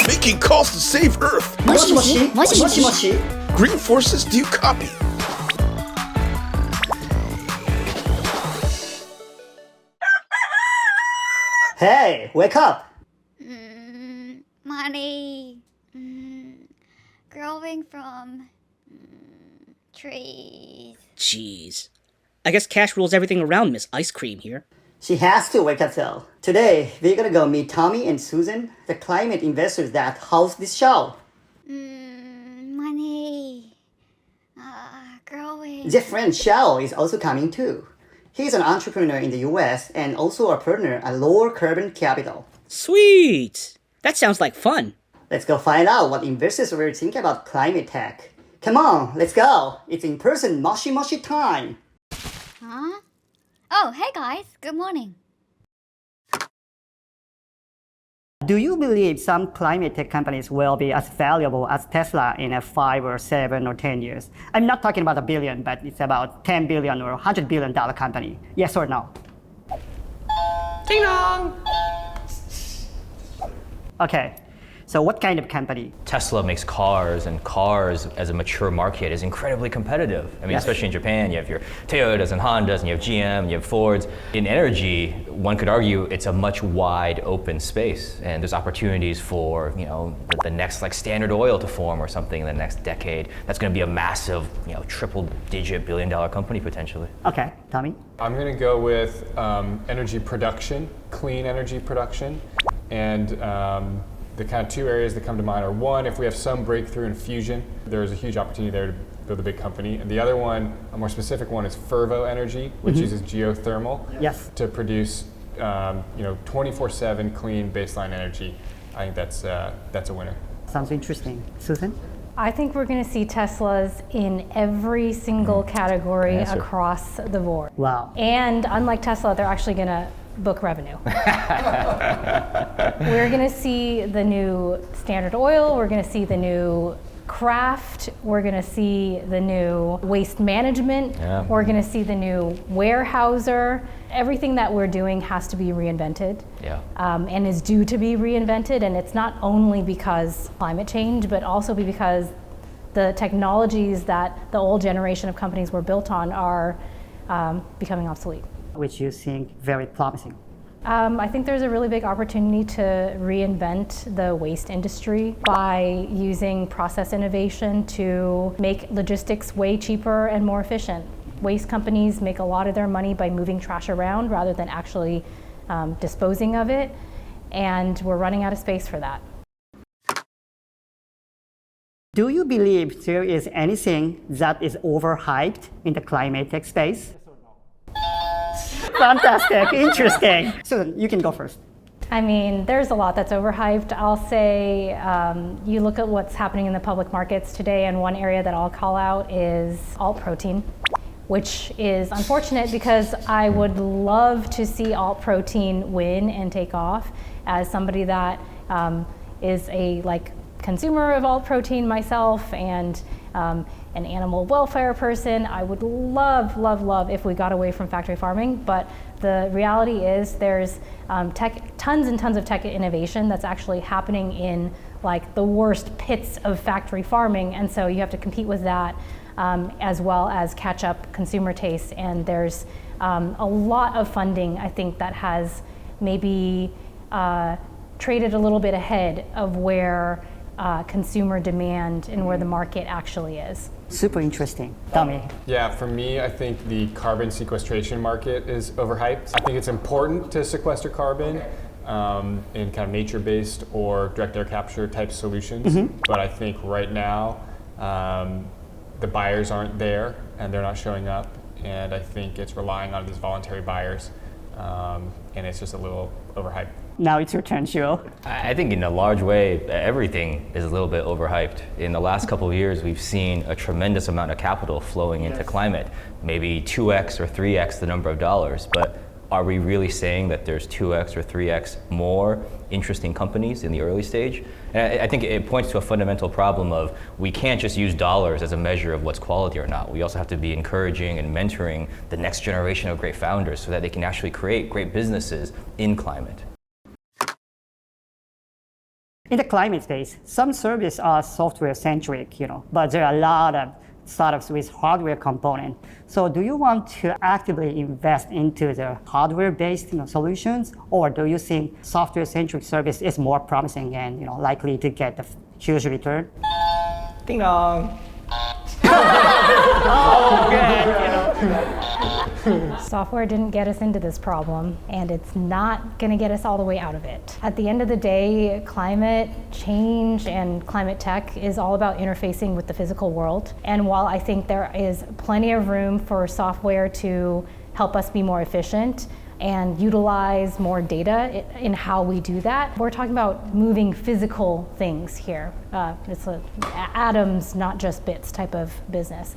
Making calls to save Earth. Green forces, do you copy? Hey, wake up! Money. Growing from trees. Jeez. I guess cash rules everything around Miss Ice Cream here. She has to wake up though. Today, we're gonna go meet Tommy and Susan, the climate investors that host this show. Money. Growing. Their friend Shuo is also coming too. He's an entrepreneur in the US and also a partner at Lowercarbon Capital. Sweet! That sounds like fun. Let's go find out what investors will think about climate tech. Come on, let's go. It's in-person moshi time. Huh? Oh, hey guys. Good morning. Do you believe some climate tech companies will be as valuable as Tesla in 5 or 7 or 10 years? I'm not talking about a billion, but it's about 10 billion or $100 billion company. Yes or no? Ding dong! Okay, so what kind of company? Tesla makes cars, and cars as a mature market is incredibly competitive. I mean, Yes. especially in Japan, you have your Toyotas and Hondas, and you have GM, and you have Fords. In energy, one could argue it's a much wide open space, and there's opportunities for, the next like Standard Oil to form or something in the next decade. That's going to be a massive, triple-digit billion-dollar company potentially. Okay, Tommy? I'm going to go with energy production, clean energy production, and the kind of two areas that come to mind are, one, if we have some breakthrough in fusion, there's a huge opportunity there to build a big company. And the other one, a more specific one, is Fervo Energy, which uses geothermal Yes. to produce 24/7 clean baseline energy. I think that's a winner. Sounds interesting. Susan? I think we're going to see Teslas in every single category Answer. across the board. Wow. And unlike Tesla, they're actually going to book revenue. We're going to see the new Standard Oil, we're going to see the new Kraft, we're going to see the new waste management, Yeah. we're going to see the new Warehouser. Everything that we're doing has to be reinvented. Yeah. And is due to be reinvented, and it's not only because climate change, but also because the technologies that the old generation of companies were built on are becoming obsolete. Which you think very promising. I think there's a really big opportunity to reinvent the waste industry by using process innovation to make logistics way cheaper and more efficient. Waste companies make a lot of their money by moving trash around rather than actually disposing of it, and we're running out of space for that. Do you believe there is anything that is overhyped in the climate tech space? Fantastic, interesting. Susan, you can go first. I mean, there's a lot that's overhyped. I'll say you look at what's happening in the public markets today, and one area that I'll call out is alt protein, which is unfortunate because I would love to see alt protein win and take off. As somebody that is a consumer of alt protein myself and an animal welfare person, I would love if we got away from factory farming. But the reality is there's tons and tons of tech innovation that's actually happening in the worst pits of factory farming, and so you have to compete with that as well as catch up consumer tastes. And there's a lot of funding, I think, that has maybe traded a little bit ahead of where consumer demand and where the market actually is. Super interesting. Tommy. Yeah, for me, I think the carbon sequestration market is overhyped. I think it's important to sequester carbon in kind of nature-based or direct air capture type solutions. But I think right now, the buyers aren't there and they're not showing up. And I think it's relying on these voluntary buyers. And it's just a little overhyped. Now it's your turn, Shuo. I think in a large way, everything is a little bit overhyped. In the last couple of years, we've seen a tremendous amount of capital flowing into climate, maybe 2x or 3x the number of dollars. But are we really saying that there's 2x or 3x more interesting companies in the early stage? And I think it points to a fundamental problem of we can't just use dollars as a measure of what's quality or not. We also have to be encouraging and mentoring the next generation of great founders so that they can actually create great businesses in climate. In the climate space, some services are software-centric, but there are a lot of startups with hardware component. So do you want to actively invest into the hardware-based solutions, or do you think software-centric service is more promising and likely to get a huge return? Ding dong. Software didn't get us into this problem, and it's not going to get us all the way out of it. At the end of the day, climate change and climate tech is all about interfacing with the physical world. And while I think there is plenty of room for software to help us be more efficient and utilize more data in how we do that, we're talking about moving physical things here. It's atoms, not just bits type of business.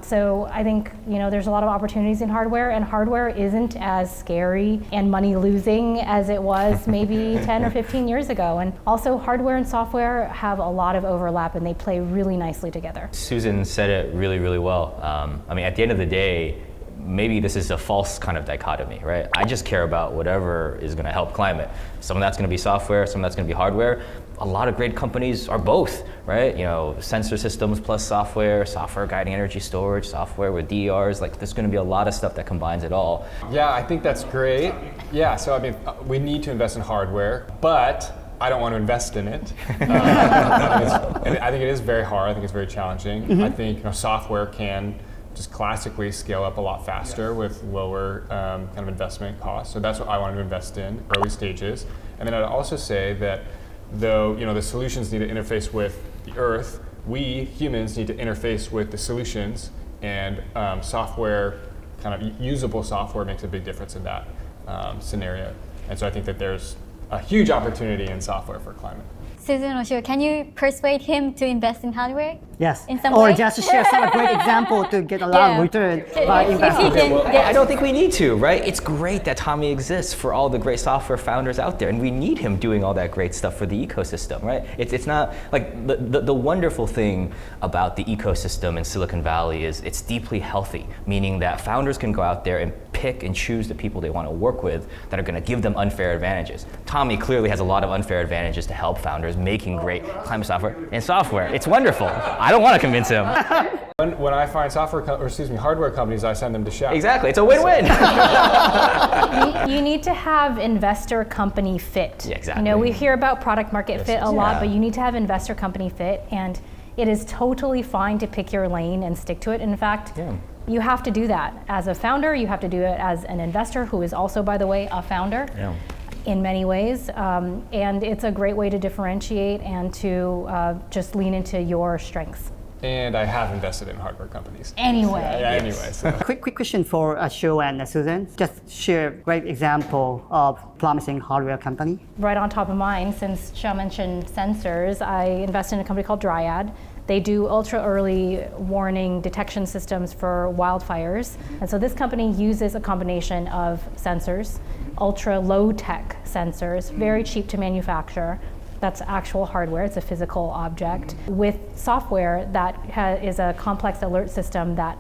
So I think there's a lot of opportunities in hardware, and hardware isn't as scary and money losing as it was maybe 10 or 15 years ago. And also hardware and software have a lot of overlap, and they play really nicely together. Susan said it really, really well. At the end of the day, maybe this is a false kind of dichotomy, right? I just care about whatever is going to help climate. Some of that's going to be software, some of that's going to be hardware. A lot of great companies are both, right? Sensor systems plus software guiding energy storage, software with DERs. There's going to be a lot of stuff that combines it all. Yeah, I think that's great. Yeah, so we need to invest in hardware, but I don't want to invest in it. I think it is very hard. I think it's very challenging. Mm-hmm. I think software can just classically scale up a lot faster with lower kind of investment costs. So that's what I want to invest in, early stages. And then I'd also say that though the solutions need to interface with the Earth, we humans need to interface with the solutions, and software, kind of usable software, makes a big difference in that scenario. And so I think that there's a huge opportunity in software for climate. Susan or Shuo, can you persuade him to invest in hardware? Yes. In some or way? just share some great example to get a lot of return by investing. I don't think we need to, right? It's great that Tommy exists for all the great software founders out there, and we need him doing all that great stuff for the ecosystem, right? It's not like the wonderful thing about the ecosystem in Silicon Valley is it's deeply healthy, meaning that founders can go out there and pick and choose the people they want to work with that are going to give them unfair advantages. Tommy clearly has a lot of unfair advantages to help founders making great climate software and software. It's wonderful. I don't want to convince him. When I find hardware companies, I send them to Chef. Exactly, it's a win-win. You need to have investor company fit. Yeah, exactly. We hear about product market fit a lot, but you need to have investor company fit, and it is totally fine to pick your lane and stick to it. In fact, you have to do that as a founder. You have to do it as an investor who is also, by the way, a founder. Yeah. In many ways, and it's a great way to differentiate and to just lean into your strengths. And I have invested in hardware companies. Anyway. Anyway. So. Quick question for Shuo and Susan. Just share a great example of promising hardware company. Right on top of mine, since Shuo mentioned sensors, I invested in a company called Dryad. They do ultra early warning detection systems for wildfires. And so this company uses a combination of sensors, ultra low tech sensors, very cheap to manufacture. That's actual hardware, it's a physical object, with software that is a complex alert system that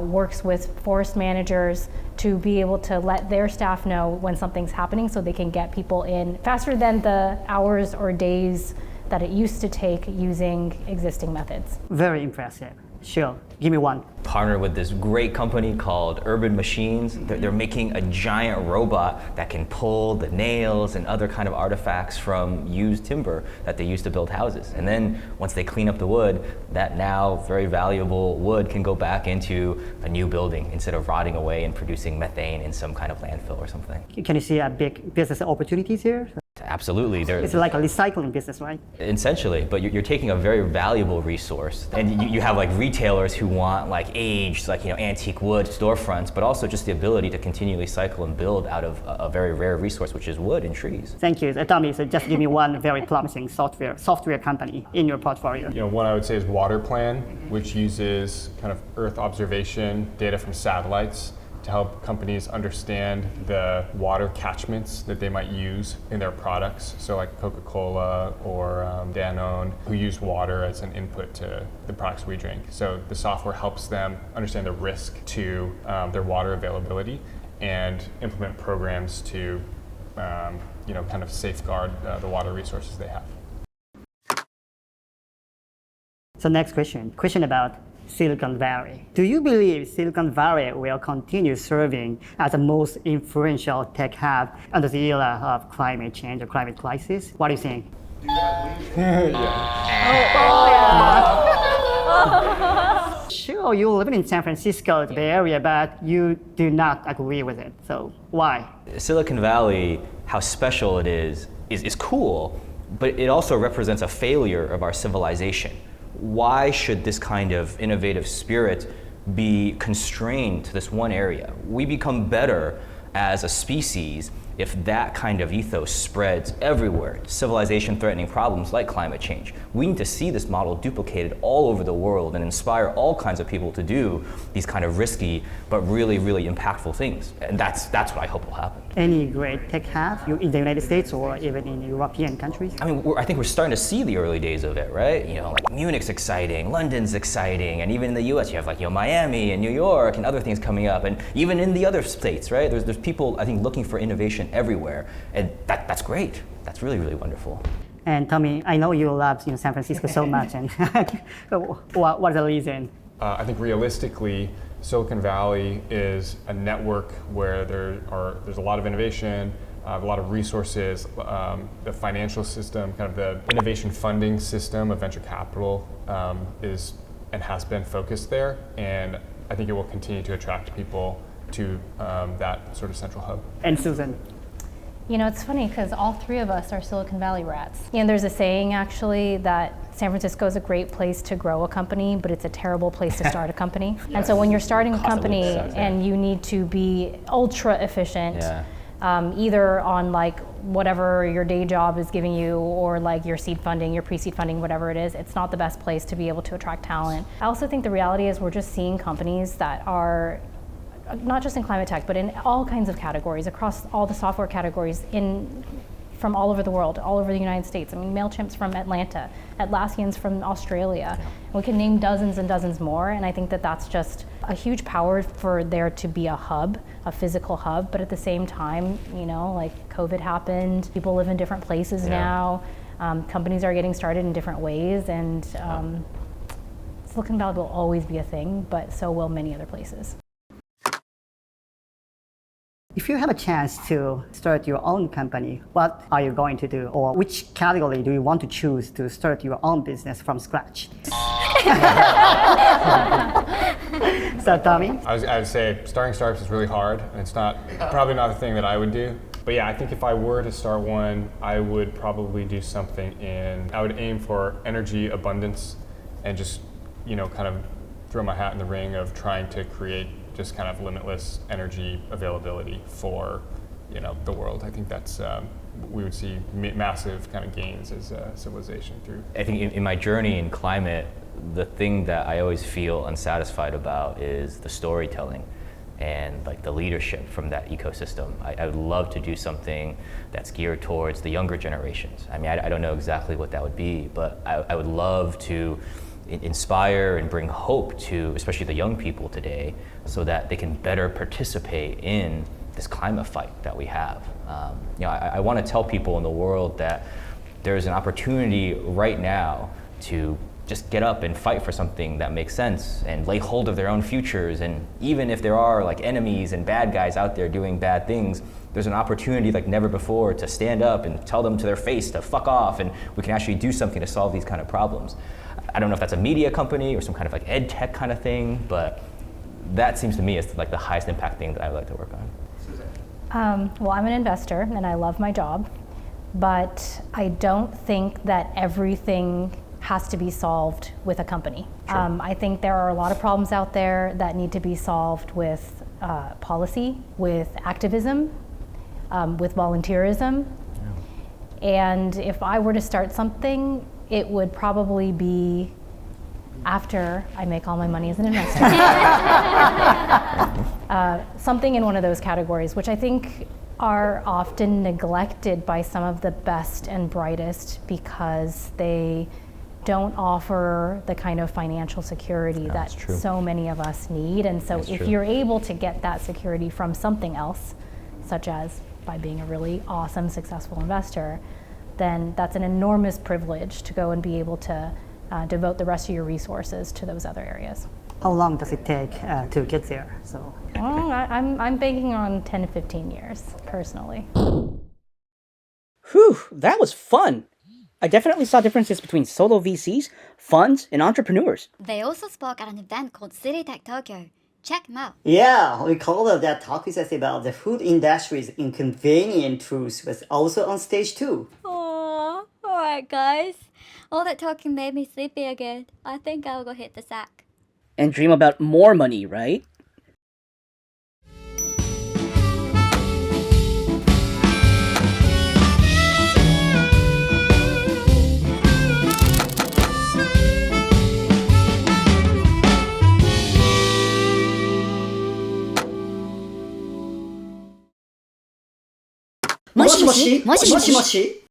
works with forest managers to be able to let their staff know when something's happening so they can get people in faster than the hours or days that it used to take using existing methods. Very impressive. Sure, give me one. Partner with this great company called Urban Machines. They're making a giant robot that can pull the nails and other kind of artifacts from used timber that they use to build houses. And then once they clean up the wood, that now very valuable wood can go back into a new building instead of rotting away and producing methane in some kind of landfill or something. Can you see a big business opportunities here? Absolutely. It's like a recycling business, right? Essentially, but you're taking a very valuable resource, and you have retailers who want aged, antique wood storefronts, but also just the ability to continually cycle and build out of a very rare resource, which is wood and trees. Thank you. Tommy, so just give me one very promising software company in your portfolio. One I would say is WaterPlan, which uses kind of Earth observation data from satellites to help companies understand the water catchments that they might use in their products. So like Coca-Cola or Danone, who use water as an input to the products we drink. So the software helps them understand the risk to their water availability and implement programs to kind of safeguard the water resources they have. So next question about Silicon Valley. Do you believe Silicon Valley will continue serving as the most influential tech hub under the era of climate change or climate crisis? What do you think? Sure, you live in San Francisco, the Bay Area, but you do not agree with it. So why? Silicon Valley, how special it is cool, but it also represents a failure of our civilization. Why should this kind of innovative spirit be constrained to this one area? We become better as a species if that kind of ethos spreads everywhere, civilization threatening problems like climate change. We need to see this model duplicated all over the world and inspire all kinds of people to do these kind of risky but really, really impactful things. And that's what I hope will happen. Any great tech hub in the United States or even in European countries? I mean, I think we're starting to see the early days of it, right? Like Munich's exciting, London's exciting, and even in the US you have Miami and New York and other things coming up, and even in the other states, right? There's people, I think, looking for innovation everywhere, and that's great. That's really, really wonderful. And Tommy, I know you love San Francisco so much, and what's the reason? I think realistically, Silicon Valley is a network where there's a lot of innovation, a lot of resources. The financial system, kind of the innovation funding system of venture capital is and has been focused there, and I think it will continue to attract people to that sort of central hub. And Susan? It's funny because all three of us are Silicon Valley rats. There's a saying actually that San Francisco is a great place to grow a company, but it's a terrible place to start a company. Yes. And so when you're starting a company and you need to be ultra efficient, either on whatever your day job is giving you or your seed funding, your pre-seed funding, whatever it is, it's not the best place to be able to attract talent. I also think the reality is we're just seeing companies that are not just in climate tech, but in all kinds of categories, across all the software categories from all over the world, all over the United States. I mean, MailChimp's from Atlanta, Atlassian's from Australia. And we can name dozens and dozens more, and I think that that's just a huge power for there to be a hub, a physical hub, but at the same time, COVID happened, people live in different places now, companies are getting started in different ways, and Silicon Valley will always be a thing, but so will many other places. If you have a chance to start your own company, what are you going to do? Or which category do you want to choose to start your own business from scratch? So, Tommy? I would say starting startups is really hard, and it's probably not the thing that I would do. But yeah, I think if I were to start one, I would probably do something I would aim for energy abundance and just, kind of throw my hat in the ring of trying to create just kind of limitless energy availability for, the world. I think that's, we would see massive kind of gains as a civilization through. I think in my journey in climate, the thing that I always feel unsatisfied about is the storytelling and the leadership from that ecosystem. I would love to do something that's geared towards the younger generations. I mean, I don't know exactly what that would be, but I would love to inspire and bring hope to especially the young people today so that they can better participate in this climate fight that we have. I want to tell people in the world that there's an opportunity right now to just get up and fight for something that makes sense and lay hold of their own futures. And even if there are enemies and bad guys out there doing bad things, there's an opportunity like never before to stand up and tell them to their face to fuck off, and we can actually do something to solve these kind of problems. I don't know if that's a media company or some kind of ed tech kind of thing, but that seems to me as the highest impact thing that I would like to work on. Well, I'm an investor and I love my job, but I don't think that everything has to be solved with a company. Sure. I think there are a lot of problems out there that need to be solved with policy, with activism, with volunteerism. Yeah. And if I were to start something, it would probably be after I make all my money as an investor. Something in one of those categories, which I think are often neglected by some of the best and brightest because they don't offer the kind of financial security that true. so many of us need. And so if you're able to get that security from something else, such as by being a really awesome, successful investor, then that's an enormous privilege to go and be able to devote the rest of your resources to those other areas. How long does it take to get there? So Well, I'm banking on 10 to 15 years, personally. Whew, that was fun. I definitely saw differences between solo VCs, funds, and entrepreneurs. They also spoke at an event called City Tech Tokyo. Check them out. yeah, we called that talk is about the food industry's inconvenient truths was also on stage too. Aww. Alright, guys. All that talking made me sleepy again. I think I'll go hit the sack. And dream about more money, right? Moshi moshi, moshi moshi.